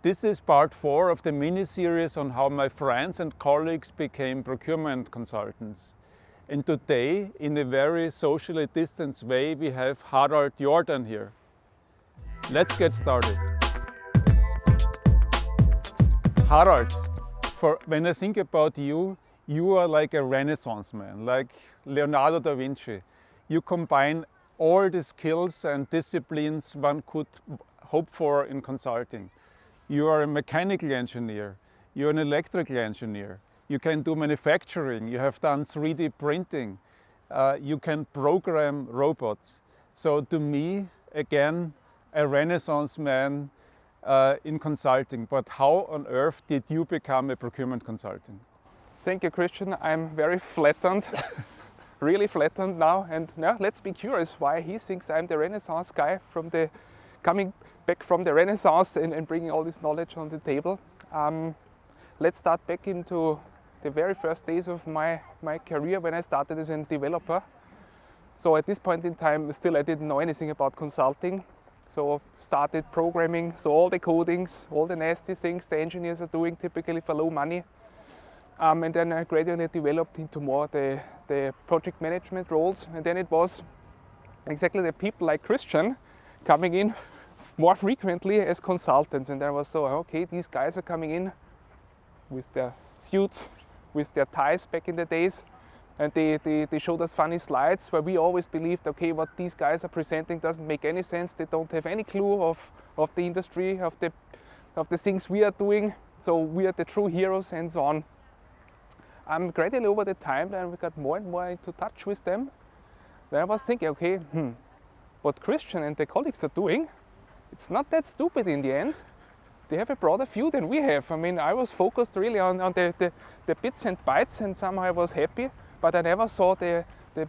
This is part 4 of the mini-series on how my friends and colleagues became procurement consultants. And today, in a very socially distanced way, we have Harald Jordan here. Let's get started. Harald, when I think about you, you are like a Renaissance man, like Leonardo da Vinci. You combine all the skills and disciplines one could hope for in consulting. You are a mechanical engineer, you're an electrical engineer, you can do manufacturing, you have done 3D printing, you can program robots. So to me, again, a Renaissance man in consulting. But how on earth did you become a procurement consultant? Thank you, Christian. I'm very flattened, really flattened now. And now let's be curious why he thinks I'm the Renaissance guy coming back from the Renaissance and bringing all this knowledge on the table. Let's start back into the very first days of my career when I started as a developer. So at this point in time, still I didn't know anything about consulting. So started programming, so all the codings, all the nasty things the engineers are doing typically for low money. And then I gradually developed into more the project management roles. And then it was exactly the people like Christian coming in more frequently as consultants. And I was so, okay, these guys are coming in with their suits, with their ties back in the days. And they showed us funny slides where we always believed, okay, what these guys are presenting doesn't make any sense. They don't have any clue of the industry, of the things we are doing. So we are the true heroes and so on. Gradually over the time, then we got more and more into touch with them. Then I was thinking, okay, what Christian and the colleagues are doing, it's not that stupid in the end. They have a broader view than we have. I mean, I was focused really on the bits and bytes, and somehow I was happy, but I never saw the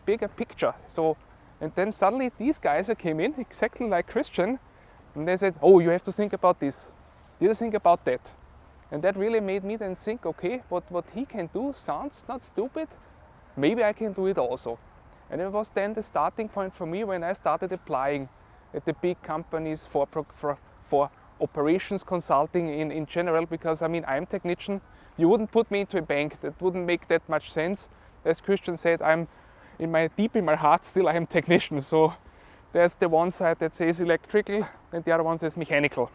bigger picture. So, and then suddenly these guys came in, exactly like Christian, and they said, oh, you have to think about this. You have to think about that. And that really made me then think, okay, what he can do sounds not stupid. Maybe I can do it also. And it was then the starting point for me when I started applying at the big companies for operations consulting in general, because I mean, I'm technician. You wouldn't put me into a bank. That wouldn't make that much sense. As Christian said, deep in my heart still I am technician. So there's the one side that says electrical and the other one says mechanical.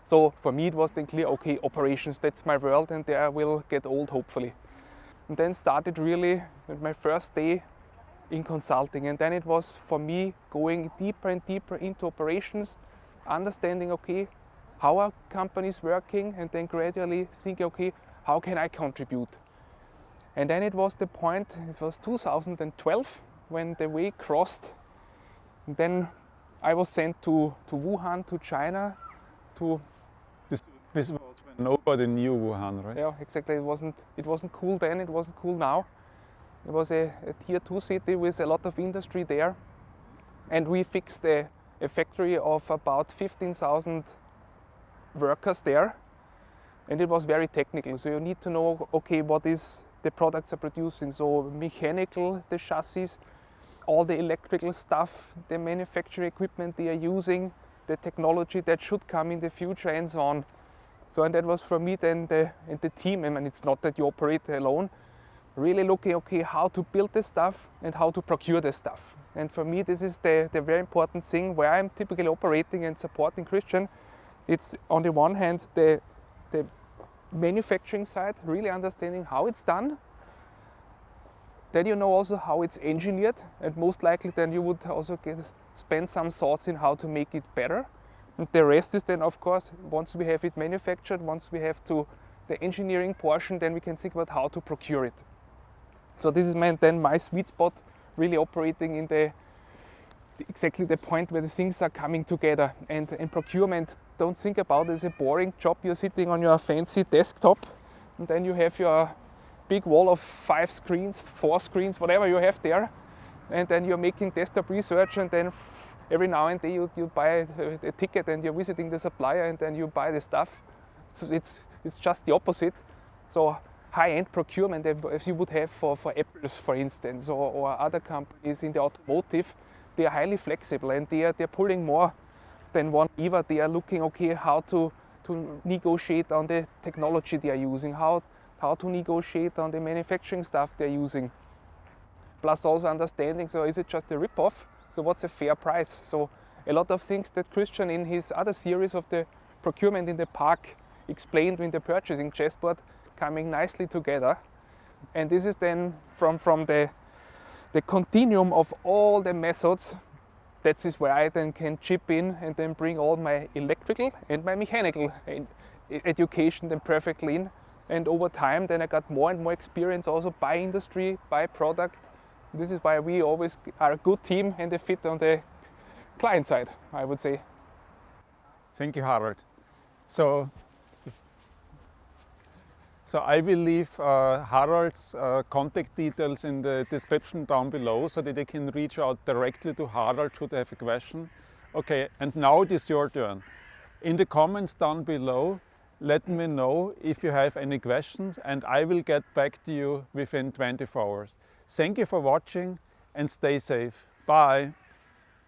So for me it was then clear, okay, operations, that's my world, and there I will get old hopefully. And then started really with my first day in consulting, and then it was for me going deeper and deeper into operations, understanding, okay, how are companies working, and then gradually thinking, okay, how can I contribute? And then it was the point, it was 2012 when the way crossed. And then I was sent to Wuhan, to China, to... This was when nobody knew Wuhan, right? Yeah, exactly. It wasn't cool then, it wasn't cool now. It was a tier 2 city with a lot of industry there. And we fixed a factory of about 15,000 workers there. And it was very technical. So you need to know, okay, what is the products are producing. So mechanical, the chassis, all the electrical stuff, the manufacturing equipment they are using, the technology that should come in the future and so on. So, and that was for me then the team, I mean, it's not that you operate alone, really looking, okay, how to build the stuff and how to procure the stuff. And for me, this is the very important thing where I'm typically operating and supporting Christian. It's on the one hand, the manufacturing side, really understanding how it's done. Then you know also how it's engineered, and most likely then you would also spend some thoughts in how to make it better. And the rest is then, of course, once we have it manufactured, once we have the engineering portion, then we can think about how to procure it. So this is my sweet spot, really operating in exactly the point where the things are coming together. And in procurement, don't think about it as a boring job. You're sitting on your fancy desktop, and then you have your big wall of 5 screens, 4 screens, whatever you have there. And then you're making desktop research, and then every now and then you buy a ticket and you're visiting the supplier, and then you buy the stuff. So it's just the opposite. So high-end procurement, as you would have for Apple, for instance, or other companies in the automotive, they are highly flexible, and they're pulling more than one lever. They are looking, okay, how to to negotiate on the technology they are using, how to negotiate on the manufacturing stuff they're using. Plus also understanding, so is it just a rip-off? So what's a fair price? So a lot of things that Christian in his other series of the procurement in the park explained in the purchasing chessboard coming nicely together. And this is then from the continuum of all the methods. That is where I then can chip in and then bring all my electrical and my mechanical education then perfectly in. And over time then I got more and more experience also by industry, by product. This is why we always are a good team and they fit on the client side, I would say. Thank you, Harald. So I will leave Harald's contact details in the description down below so that they can reach out directly to Harald should they have a question. Okay, and now it is your turn. In the comments down below, let me know if you have any questions and I will get back to you within 24 hours. Thank you for watching and stay safe. Bye.